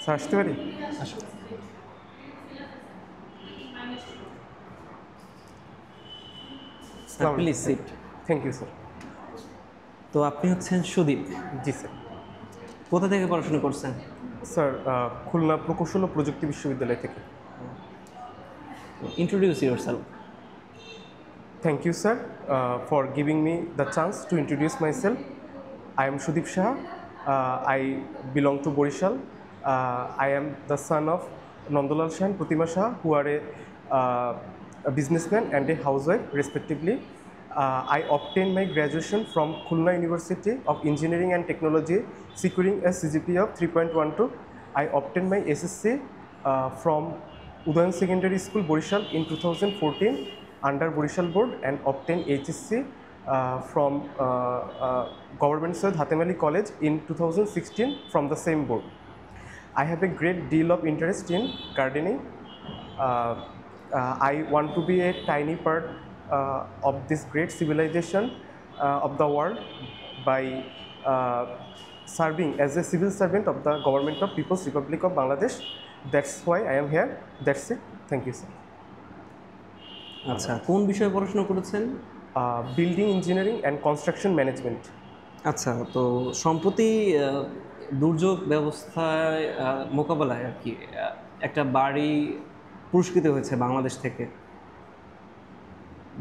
Sir আসতে পারি? আসুন। Sir please sit. Thank you sir. তো আপনি হচ্ছেন সুদীপ, জি স্যার। কোথা থেকে পড়াশোনা করছেন? স্যার খুলনা প্রকৌশল ও প্রযুক্তি বিশ্ববিদ্যালয় থেকে। Introduce yourself. Thank you, sir, for giving me the chance to introduce myself. I am Sudeep Shah. I belong to Borishal. I am the son of Nandolal Shah and Pratima Shah, who are a businessman and a housewife, respectively. I obtained my graduation from Khulna University of Engineering and Technology, securing a CGPA of 3.12. I obtained my SSC from Udayan Secondary School, Borishal, in 2014 under Borishal Board, and obtained HSC from Government Syed Hatem Ali College in 2016 from the same board. I have a great deal of interest in gardening. I want to be a tiny part of this great civilization of the world by serving as a civil servant of the Government of People's Republic of Bangladesh. That's why I am here. That's it. Thank you, sir. আচ্ছা, কোন বিষয়ে পড়াশোনা করেছেন? Building engineering and construction management. আচ্ছা, তো সম্প্রতি দুর্যোগ ব্যবস্থায় মোকাবেলায় আর কি একটা বাড়ি পুরস্কৃত হয়েছে বাংলাদেশ থেকে,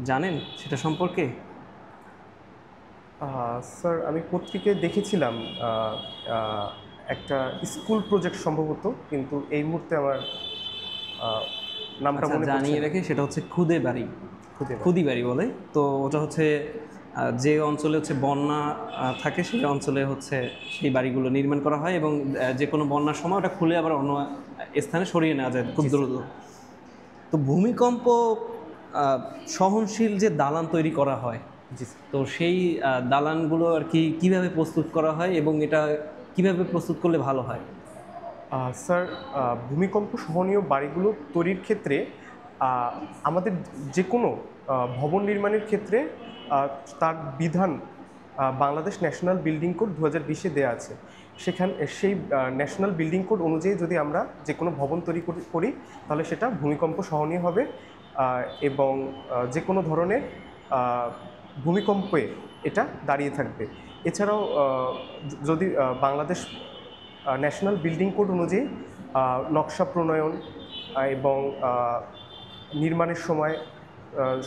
জানেন সেটা সম্পর্কে? স্যার আমি পত্রিকায় দেখেছিলাম একটা স্কুল প্রজেক্ট সম্ভবত, কিন্তু এই মুহূর্তে আমার নামটা মনে পড়ছে জানিয়ে না। রেখে সেটা হচ্ছে খুদে বাড়ি, খুদে বাড়ি। খুদি বাড়ি বলে। তো ওটা হচ্ছে যে অঞ্চলে হচ্ছে বন্যা থাকে সেই অঞ্চলে হচ্ছে সেই বাড়িগুলো নির্মাণ করা হয় এবং যে কোনো বন্যার সময় ওটা খুলে আবার অন্য স্থানে সরিয়ে নেওয়া যায় খুব দ্রুত। তো ভূমিকম্প সহনশীল যে দালান তৈরি করা হয়, জি স্যার। তো সেই দালানগুলো আর কি কীভাবে প্রস্তুত করা হয় এবং এটা কিভাবে প্রস্তুত করলে ভালো হয়? স্যার ভূমিকম্প সহনীয় বাড়িগুলো তৈরির ক্ষেত্রে আমাদের যে কোনো ভবন নির্মাণের ক্ষেত্রে তার বিধান বাংলাদেশ ন্যাশনাল বিল্ডিং কোড 2020-এ দেওয়া আছে। সেই ন্যাশনাল বিল্ডিং কোড অনুযায়ী যদি আমরা যে কোনো ভবন তৈরি করি তাহলে সেটা ভূমিকম্প সহনীয় হবে এবং যে কোনো ধরনের ভূমিকম্পে এটা দাঁড়িয়ে থাকবে। এছাড়াও যদি বাংলাদেশ ন্যাশনাল বিল্ডিং কোড অনুযায়ী নকশা প্রণয়ন এবং নির্মাণের সময়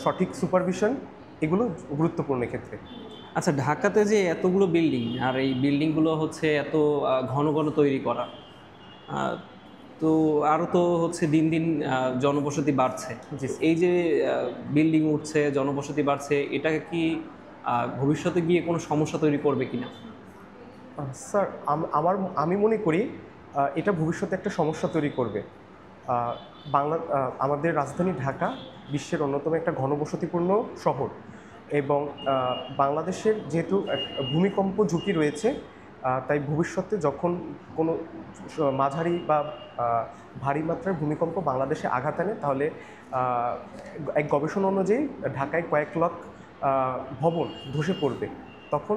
সঠিক সুপারভিশন এগুলো গুরুত্বপূর্ণ ক্ষেত্রে। আচ্ছা, ঢাকাতে যে এতগুলো বিল্ডিং আর এই বিল্ডিংগুলো হচ্ছে এত ঘন ঘন তৈরি করা, তো আরও তো হচ্ছে দিন দিন জনবসতি বাড়ছে। জি। এই যে বিল্ডিং উঠছে, জনবসতি বাড়ছে, এটা কি ভবিষ্যতে গিয়ে কোনো সমস্যা তৈরি করবে কিনা? স্যার আমি মনে করি এটা ভবিষ্যতে একটা সমস্যা তৈরি করবে। আমাদের রাজধানী ঢাকা বিশ্বের অন্যতম একটা ঘনবসতিপূর্ণ শহর এবং বাংলাদেশের যেহেতু ভূমিকম্প ঝুঁকি রয়েছে, তাই ভবিষ্যতে যখন কোনো মাঝারি বা ভারী মাত্রার ভূমিকম্প বাংলাদেশে আঘাত আনে তাহলে এক গবেষণা অনুযায়ী ঢাকায় কয়েক লাখ ভবন ধসে পড়বে। তখন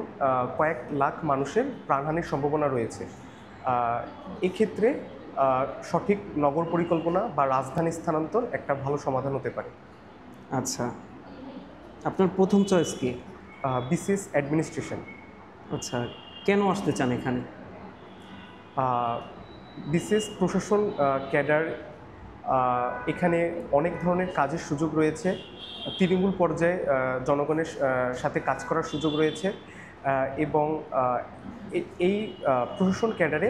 কয়েক লাখ মানুষের প্রাণহানির সম্ভাবনা রয়েছে। এক্ষেত্রে সঠিক নগর পরিকল্পনা বা রাজধানী স্থানান্তর একটা ভালো সমাধান হতে পারে। আচ্ছা, আপনার প্রথম চয়েস কি? BCS administration. আচ্ছা, কেন আসতে চান এখানে? বিসিএস প্রশাসন ক্যাডার, এখানে অনেক ধরনের কাজের সুযোগ রয়েছে, তৃণমূল পর্যায়ে জনগণের সাথে কাজ করার সুযোগ রয়েছে এবং এই প্রশাসন ক্যাডারে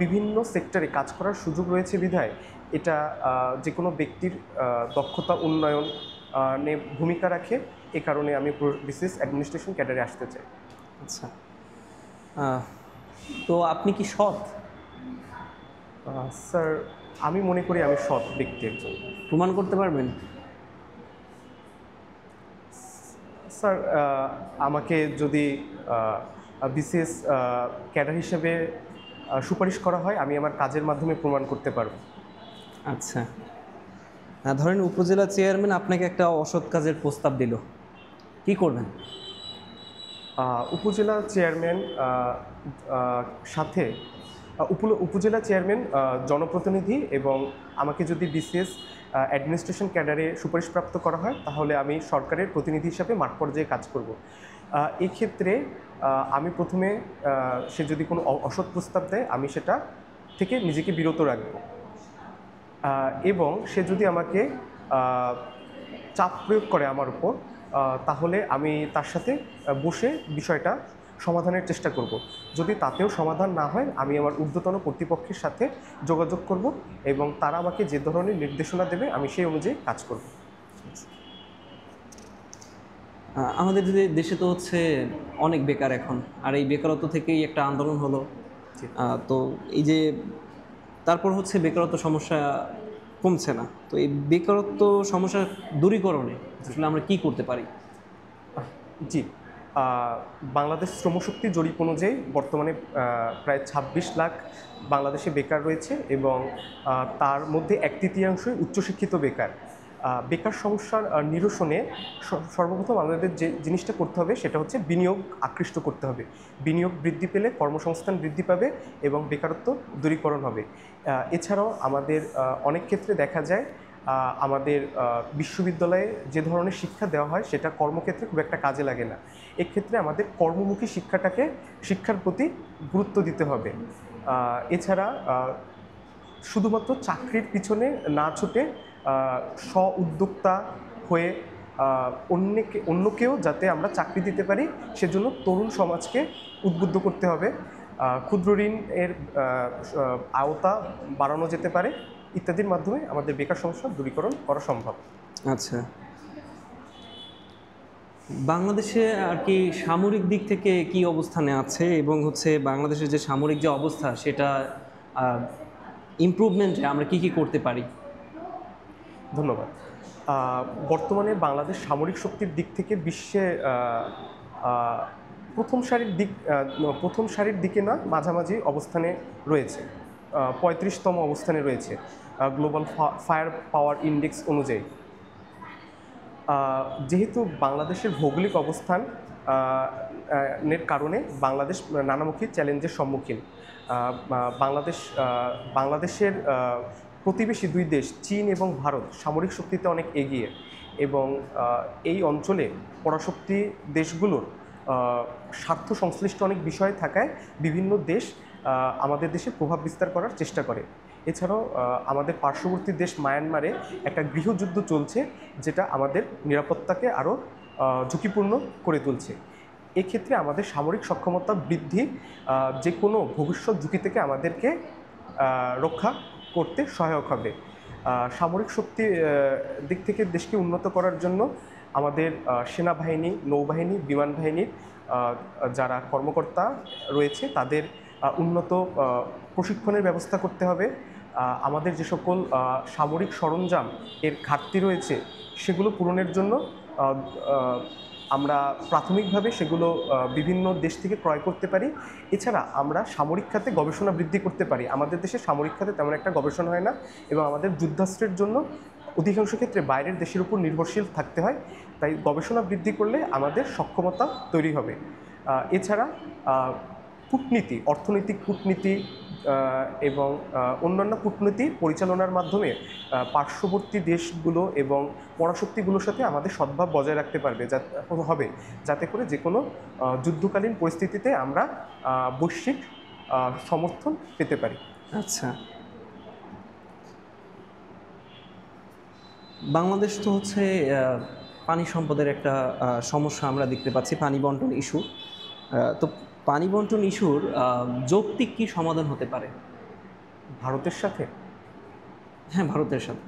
বিভিন্ন সেক্টরে কাজ করার সুযোগ রয়েছে বিধায় এটা যে কোনো ব্যক্তির দক্ষতা উন্নয়নে ভূমিকা রাখে। এ কারণে আমি বিসিএস অ্যাডমিনিস্ট্রেশন ক্যাডারে আসতে চাই। আচ্ছা, তো আপনি কি সৎ? স্যার আমি মনে করি আমি সৎ ব্যক্তি একজন। প্রমাণ করতে পারবেন? স্যার আমাকে যদি বিসিএস ক্যাডার হিসেবে সুপারিশ করা হয় আমি আমার কাজের মাধ্যমে প্রমাণ করতে পারব। আচ্ছা, ধরেন উপজেলা চেয়ারম্যান আপনাকে একটা অসৎ কাজের প্রস্তাব দিল, কি করবেন? উপজেলা চেয়ারম্যান সাথে উপজেলা চেয়ারম্যান, জনপ্রতিনিধি, এবং আমাকে যদি বিসিএস অ্যাডমিনিস্ট্রেশন ক্যাডারে সুপারিশপ্রাপ্ত করা হয় তাহলে আমি সরকারের প্রতিনিধি হিসাবে মাঠ পর্যায়ে কাজ করব। এই ক্ষেত্রে আমি প্রথমে সে যদি কোনো অসৎ প্রস্তাব দেয় আমি সেটা থেকে নিজেকে বিরত রাখব, এবং সে যদি আমাকে চাপ প্রয়োগ করে আমার উপর, তাহলে আমি তার সাথে বসে বিষয়টা সমাধানের চেষ্টা করব। যদি তাতেও সমাধান না হয় আমি আমার ঊর্ধ্বতন কর্তৃপক্ষের সাথে যোগাযোগ করব এবং তারা আমাকে যে ধরনের নির্দেশনা দেবে আমি সেই অনুযায়ী কাজ করব। আমাদের দেশে তো হচ্ছে অনেক বেকার এখন, আর এই বেকারত্ব থেকেই একটা আন্দোলন হলো। তো এই যে তারপর হচ্ছে বেকারত্ব সমস্যা কমছে না, তো এই বেকারত্ব সমস্যা দূরীকরণে আসলে আমরা কি করতে পারি? জি, বাংলাদেশ শ্রমশক্তি জরিপ অনুযায়ী বর্তমানে প্রায় ২৬ লাখ বাংলাদেশে বেকার রয়েছে এবং তার মধ্যে 1/3 উচ্চশিক্ষিত বেকার। বেকার সমস্যার নিরসনে সর্বপ্রথম আমাদের যে জিনিসটা করতে হবে সেটা হচ্ছে বিনিয়োগ আকৃষ্ট করতে হবে। বিনিয়োগ বৃদ্ধি পেলে কর্মসংস্থান বৃদ্ধি পাবে এবং বেকারত্ব দূরীকরণ হবে। এছাড়াও আমাদের অনেক ক্ষেত্রে দেখা যায় আমাদের বিশ্ববিদ্যালয়ে যে ধরনের শিক্ষা দেওয়া হয় সেটা কর্মক্ষেত্রে খুব একটা কাজে লাগে না। এক্ষেত্রে আমাদের কর্মমুখী শিক্ষার প্রতি গুরুত্ব দিতে হবে। এছাড়া শুধুমাত্র চাকরির পিছনে না ছুটে স্ব উদ্যোক্তা হয়ে অন্যকেও যাতে আমরা চাকরি দিতে পারি সেজন্য তরুণ সমাজকে উদ্বুদ্ধ করতে হবে। ক্ষুদ্র ঋণের আওতা বাড়ানো যেতে পারে ইত্যাদির মাধ্যমে আমাদের বেকার সমস্যা দূরীকরণ করা সম্ভব। আচ্ছা, বাংলাদেশে আর কি সামরিক দিক থেকে কি অবস্থানে আছে এবং হচ্ছে বাংলাদেশের যে সামরিক যে অবস্থা সেটা ইমপ্রুভমেন্টে আমরা কি করতে পারি? ধন্যবাদ। বর্তমানে বাংলাদেশ সামরিক শক্তির দিক থেকে বিশ্বে প্রথম সারির দিকে না, মাঝামাঝি অবস্থানে রয়েছে, 35তম অবস্থানে রয়েছে গ্লোবাল ফায়ার পাওয়ার ইন্ডেক্স অনুযায়ী। যেহেতু বাংলাদেশের ভৌগোলিক অবস্থান এর কারণে বাংলাদেশ নানামুখী চ্যালেঞ্জের সম্মুখীন। বাংলাদেশের প্রতিবেশী দুই দেশ চীন এবং ভারত সামরিক শক্তিতে অনেক এগিয়ে এবং এই অঞ্চলে পরাশক্তি দেশগুলোর স্বার্থ সংশ্লিষ্ট অনেক বিষয় থাকায় বিভিন্ন দেশ আমাদের দেশে প্রভাব বিস্তার করার চেষ্টা করে। এছাড়াও আমাদের পার্শ্ববর্তী দেশ মায়ানমারে একটা গৃহযুদ্ধ চলছে যেটা আমাদের নিরাপত্তাকে আরও ঝুঁকিপূর্ণ করে তুলছে। এক্ষেত্রে আমাদের সামরিক সক্ষমতা বৃদ্ধি যে কোনো ভবিষ্যৎ ঝুঁকি থেকে আমাদেরকে রক্ষা করতে সহায়ক হবে। সামরিক শক্তি দিক থেকে দেশকে উন্নত করার জন্য আমাদের সেনাবাহিনী, নৌবাহিনী, বিমান বাহিনীর যারা কর্মকর্তা রয়েছে তাদের উন্নত প্রশিক্ষণের ব্যবস্থা করতে হবে। আমাদের যে সকল সামরিক সরঞ্জাম এর ঘাটতি রয়েছে সেগুলো পূরণের জন্য আমরা প্রাথমিকভাবে সেগুলো বিভিন্ন দেশ থেকে ক্রয় করতে পারি। এছাড়া আমরা সামরিক খাতে গবেষণা বৃদ্ধি করতে পারি। আমাদের দেশে সামরিক খাতে তেমন একটা গবেষণা হয় না এবং আমাদের যুদ্ধাস্ত্রের জন্য অধিকাংশ ক্ষেত্রে বাইরের দেশের উপর নির্ভরশীল থাকতে হয়। তাই গবেষণা বৃদ্ধি করলে আমাদের সক্ষমতা তৈরি হবে। এছাড়া কূটনীতি, অর্থনৈতিক কূটনীতি এবং অন্যান্য কূটনীতি পরিচালনার মাধ্যমে পার্শ্ববর্তী দেশগুলো এবং পরাশক্তিগুলোর সাথে আমাদের সদ্ভাব বজায় রাখতে হবে যাতে করে যে কোনো যুদ্ধকালীন পরিস্থিতিতে আমরা বৈশ্বিক সমর্থন পেতে পারি। আচ্ছা, বাংলাদেশ তো হচ্ছে পানি সম্পদের একটা সমস্যা আমরা দেখতে পাচ্ছি, পানি বন্টন ইস্যু। তো পানি বন্টন ইস্যুর যৌক্তিক কী সমাধান হতে পারে? ভারতের সাথে? হ্যাঁ, ভারতের সাথে।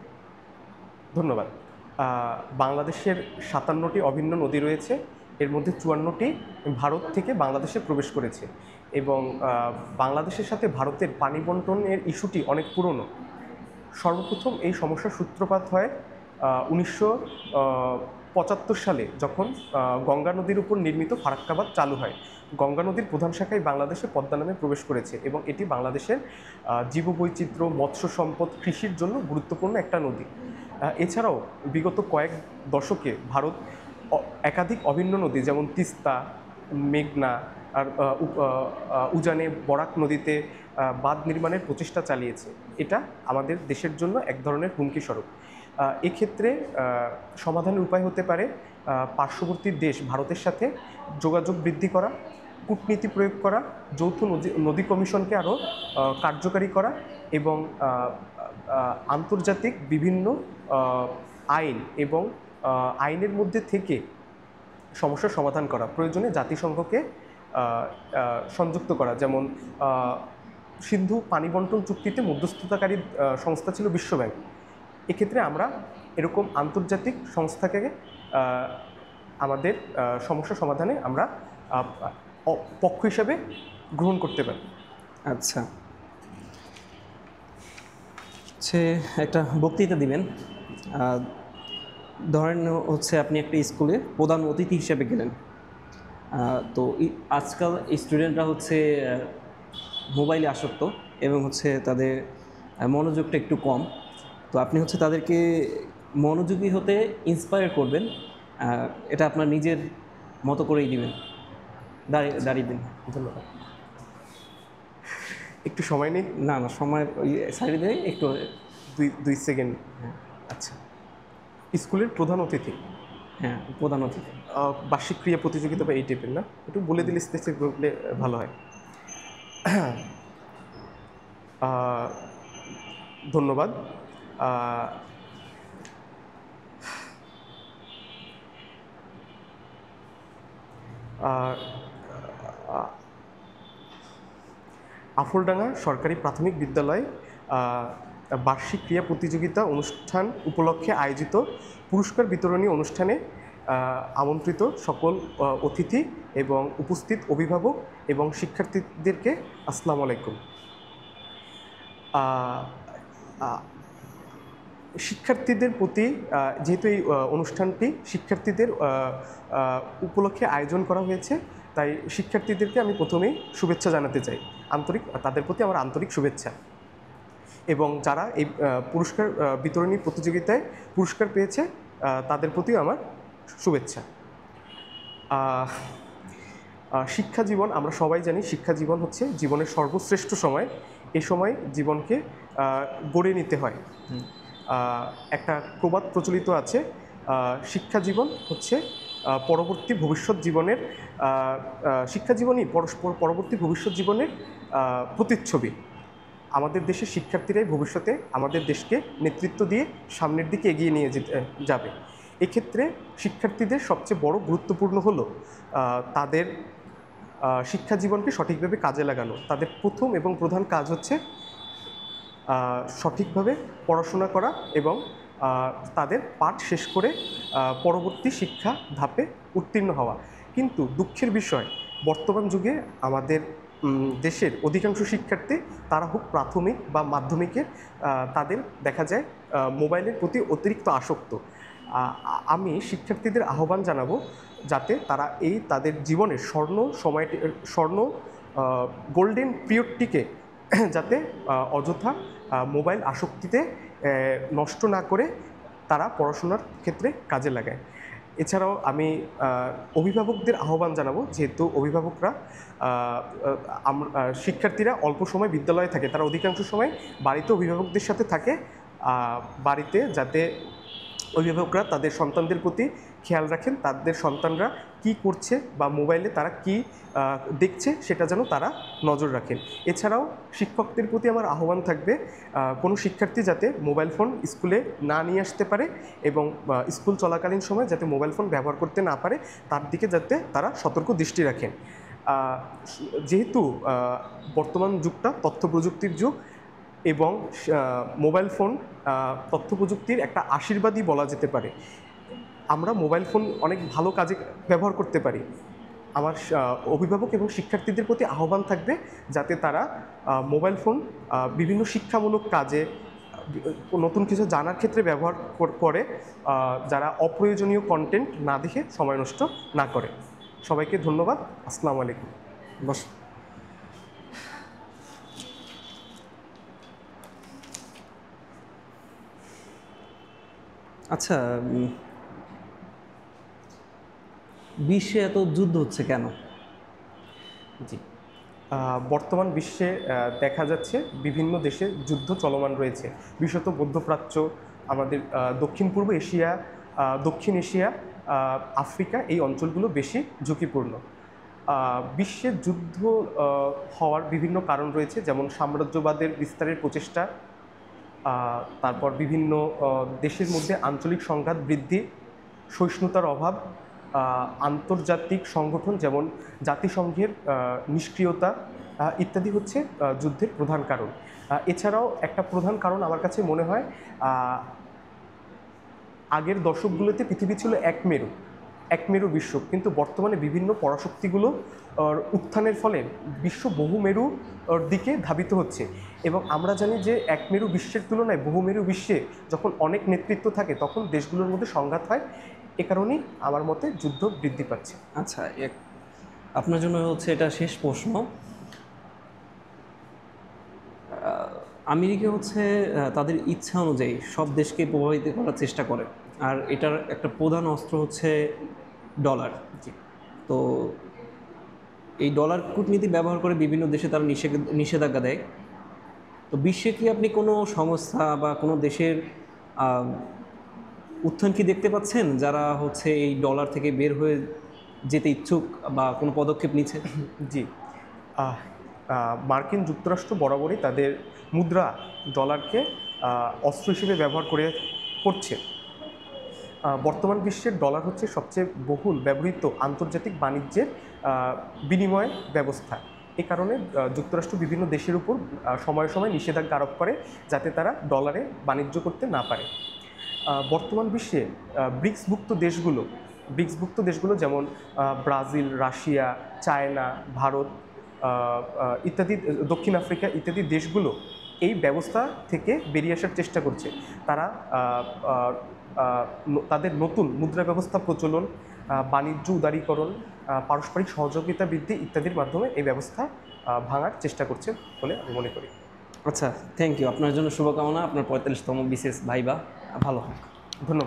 ধন্যবাদ। বাংলাদেশের 57টি অভিন্ন নদী রয়েছে, এর মধ্যে 54টি ভারত থেকে বাংলাদেশে প্রবেশ করেছে এবং বাংলাদেশের সাথে ভারতের পানি বন্টনের ইস্যুটি অনেক পুরনো। সর্বপ্রথম এই সমস্যার সূত্রপাত হয় 1975 সালে যখন গঙ্গা নদীর উপর নির্মিত ফারাক্কা বাঁধ চালু হয়। গঙ্গা নদীর প্রধান শাখায় বাংলাদেশে পদ্মা নামে প্রবেশ করেছে এবং এটি বাংলাদেশের জীববৈচিত্র্য, মৎস্য সম্পদ, কৃষির জন্য গুরুত্বপূর্ণ একটা নদী। এছাড়াও বিগত কয়েক দশকে ভারত একাধিক অভিন্ন নদী যেমন তিস্তা, মেঘনা, আর উজানে বরাক নদীতে বাঁধ নির্মাণের প্রচেষ্টা চালিয়েছে। এটা আমাদের দেশের জন্য এক ধরনের হুমকি স্বরূপ। এক্ষেত্রে সমাধানের উপায় হতে পারে পার্শ্ববর্তী দেশ ভারতের সাথে যোগাযোগ বৃদ্ধি করা, কূটনীতি প্রয়োগ করা, যৌথ নদী কমিশনকে আরও কার্যকারী করা এবং আন্তর্জাতিক বিভিন্ন আইন এবং আইনের মধ্যে থেকে সমস্যার সমাধান করা, প্রয়োজনে জাতিসংঘকে সংযুক্ত করা। যেমন সিন্ধু পানি বন্টন চুক্তিতে মধ্যস্থতাকারী সংস্থা ছিল বিশ্বব্যাংক। এক্ষেত্রে আমরা এরকম আন্তর্জাতিক সংস্থাকে আমাদের সমস্যা সমাধানে আমরা পক্ষ হিসাবে গ্রহণ করতে পারি। আচ্ছা, সে একটা বক্তৃতা দিবেন, ধরেন হচ্ছে আপনি একটা স্কুলে প্রধান অতিথি হিসেবে গেলেন। তো আজকাল স্টুডেন্টরা হচ্ছে মোবাইলে আসক্ত এবং হচ্ছে তাদের মনোযোগটা একটু কম। তো আপনি হচ্ছে তাদেরকে মনোযোগী হতে ইন্সপায়ার করবেন, এটা আপনার নিজের মতো করেই দিবেন। দাঁড়িয়ে দিন। ধন্যবাদ। একটু সময় নেই? না সময় ওই সাইডে দিয়ে একটু 2 সেকেন্ড। আচ্ছা, স্কুলের প্রধান অতিথি, হ্যাঁ প্রধান অতিথি, বার্ষিক ক্রিয়া প্রতিযোগিতা বা এই টাইপের, না? একটু বলে দিলে স্পেসিফিক বললে ভালো হয়। ধন্যবাদ। আফলডাঙ্গা সরকারি প্রাথমিক বিদ্যালয় বার্ষিক ক্রিয়া প্রতিযোগিতা অনুষ্ঠান উপলক্ষে আয়োজিত পুরস্কার বিতরণী অনুষ্ঠানে আমন্ত্রিত সকল অতিথি এবং উপস্থিত অভিভাবক এবং শিক্ষার্থীদেরকে আসসালামু আলাইকুম। শিক্ষার্থীদের প্রতি, যেহেতু এই অনুষ্ঠানটি শিক্ষার্থীদের উপলক্ষে আয়োজন করা হয়েছে, তাই শিক্ষার্থীদেরকে আমি প্রথমেই শুভেচ্ছা জানাতে চাই, তাদের প্রতি আমার আন্তরিক শুভেচ্ছা। এবং যারা এই পুরস্কার বিতরণী প্রতিযোগিতায় পুরস্কার পেয়েছে তাদের প্রতিও আমার শুভেচ্ছা। শিক্ষা জীবন, আমরা সবাই জানি শিক্ষা জীবন হচ্ছে জীবনের সর্বশ্রেষ্ঠ সময়। এই সময় জীবনকে গড়ে নিতে হয়। একটা প্রবাদ প্রচলিত আছে, শিক্ষা জীবন হচ্ছে পরবর্তী ভবিষ্যৎ জীবনের, শিক্ষা জীবনই পরবর্তী ভবিষ্যৎ জীবনের প্রতিচ্ছবি। আমাদের দেশের শিক্ষার্থীরাই ভবিষ্যতে আমাদের দেশকে নেতৃত্ব দিয়ে সামনের দিকে এগিয়ে নিয়ে যাবে। এক্ষেত্রে শিক্ষার্থীদের সবচেয়ে বড় গুরুত্বপূর্ণ হলো তাদের শিক্ষা জীবনকে সঠিকভাবে কাজে লাগানো। তাদের প্রথম এবং প্রধান কাজ হচ্ছে সঠিকভাবে পড়াশোনা করা এবং তাদের পাঠ শেষ করে পরবর্তী শিক্ষা ধাপে উত্তীর্ণ হওয়া। কিন্তু দুঃখের বিষয়, বর্তমান যুগে আমাদের দেশের অধিকাংশ শিক্ষার্থী, তারা হোক প্রাথমিক বা মাধ্যমিকের, তাদের দেখা যায় মোবাইলের প্রতি অতিরিক্ত আসক্ত। আমি শিক্ষার্থীদের আহ্বান জানাবো যাতে তারা এই তাদের জীবনের স্বর্ণ গোল্ডেন পিরিয়ডটিকে যাতে অযথা মোবাইল আসক্তিতে নষ্ট না করে তারা পড়াশোনার ক্ষেত্রে কাজে লাগায়। এছাড়াও আমি অভিভাবকদের আহ্বান জানাবো, যেহেতু অভিভাবকরা, শিক্ষার্থীরা অল্প সময় বিদ্যালয়ে থাকে, তারা অধিকাংশ সময় বাড়িতে অভিভাবকদের সাথে থাকে। বাড়িতে যাতে অভিভাবকরা তাদের সন্তানদের প্রতি খেয়াল রাখেন, তাদের সন্তানরা কি করছে বা মোবাইলে তারা কি দেখছে সেটা যেন তারা নজর রাখেন। এছাড়াও শিক্ষকদের প্রতি আমার আহ্বান থাকবে, কোনো শিক্ষার্থী যাতে মোবাইল ফোন স্কুলে না নিয়ে আসতে পারে এবং স্কুল চলাকালীন সময় যাতে মোবাইল ফোন ব্যবহার করতে না পারে, তার দিকে যাতে তারা সতর্ক দৃষ্টি রাখেন। যেহেতু বর্তমান যুগটা তথ্য প্রযুক্তির যুগ এবং মোবাইল ফোন তথ্য প্রযুক্তির একটা আশীর্বাদই বলা যেতে পারে। আমরা মোবাইল ফোন অনেক ভালো কাজে ব্যবহার করতে পারি। আমার অভিভাবক এবং শিক্ষার্থীদের প্রতি আহ্বান থাকবে যাতে তারা মোবাইল ফোন বিভিন্ন শিক্ষামূলক কাজে, নতুন কিছু জানার ক্ষেত্রে ব্যবহার করে, যারা অপ্রয়োজনীয় কন্টেন্ট না দেখে সময় নষ্ট না করে। সবাইকে ধন্যবাদ। আসসালামু আলাইকুম। বস। আচ্ছা, বিশ্বে এত যুদ্ধ হচ্ছে কেন? জি। বর্তমান বিশ্বে দেখা যাচ্ছে বিভিন্ন দেশে যুদ্ধ চলমান রয়েছে, বিশেষত মধ্যপ্রাচ্য, আমাদের দক্ষিণ পূর্ব এশিয়া, দক্ষিণ এশিয়া, আফ্রিকা, এই অঞ্চলগুলো বেশি ঝুঁকিপূর্ণ। বিশ্বে যুদ্ধ হওয়ার বিভিন্ন কারণ রয়েছে, যেমন সাম্রাজ্যবাদের বিস্তারের প্রচেষ্টা, তারপর বিভিন্ন দেশের মধ্যে আঞ্চলিক সংঘাত বৃদ্ধি, সহিষ্ণুতার অভাব, আন্তর্জাতিক সংগঠন যেমন জাতিসংঘের নিষ্ক্রিয়তা, ইত্যাদি হচ্ছে যুদ্ধের প্রধান কারণ। এছাড়াও একটা প্রধান কারণ আমার কাছে মনে হয়, আগের দশকগুলোতে পৃথিবী ছিল এক মেরু বিশ্ব, কিন্তু বর্তমানে বিভিন্ন পরাশক্তিগুলো উত্থানের ফলে বিশ্ব বহুমেরু দিকে ধাবিত হচ্ছে। এবং আমরা জানি যে এক মেরু বিশ্বের তুলনায় বহুমেরু বিশ্বে যখন অনেক নেতৃত্ব থাকে তখন দেশগুলোর মধ্যে সংঘাত হয়। এ কারণেই আমার মতে যুদ্ধ বৃদ্ধি পাচ্ছে। আচ্ছা, আপনার জন্য হচ্ছে এটা শেষ প্রশ্ন। আমেরিকা হচ্ছে তাদের ইচ্ছা অনুযায়ী সব দেশকে প্রভাবিত করার চেষ্টা করে, আর এটার একটা প্রধান অস্ত্র হচ্ছে ডলার। জি। তো এই ডলার কূটনীতি ব্যবহার করে বিভিন্ন দেশে তারা নিষেধাজ্ঞা দেয়। তো বিশ্বে কি আপনি কোনো সংস্থা বা কোনো দেশের উত্থান কি দেখতে পাচ্ছেন যারা হচ্ছে এই ডলার থেকে বের হয়ে যেতে ইচ্ছুক বা কোনো পদক্ষেপ নিচ্ছে? জি। মার্কিন যুক্তরাষ্ট্র বরাবরই তাদের মুদ্রা ডলারকে অস্ত্র হিসেবে ব্যবহার করছে। বর্তমান বিশ্বের ডলার হচ্ছে সবচেয়ে বহুল ব্যবহৃত আন্তর্জাতিক বাণিজ্যের বিনিময় ব্যবস্থা। এ কারণে যুক্তরাষ্ট্র বিভিন্ন দেশের উপর সময়ে সময়ে নিষেধাজ্ঞা আরোপ করে, যাতে তারা ডলারে বাণিজ্য করতে না পারে। বর্তমান বিশ্বে ব্রিক্সভুক্ত দেশগুলো যেমন ব্রাজিল, রাশিয়া, চায়না, ভারত ইত্যাদি, দক্ষিণ আফ্রিকা ইত্যাদি দেশগুলো এই ব্যবস্থা থেকে বেরিয়ে আসার চেষ্টা করছে। তারা তাদের নতুন মুদ্রা ব্যবস্থা প্রচলন, বাণিজ্য উদারীকরণ, পারস্পরিক সহযোগিতা বৃদ্ধি ইত্যাদির মাধ্যমে এই ব্যবস্থা ভাঙার চেষ্টা করছে বলে আমি মনে করি। আচ্ছা, থ্যাংক ইউ। আপনার জন্য শুভকামনা। আপনার 45তম বিশেষ ভাইবা ভালো হোক। ধন্যবাদ।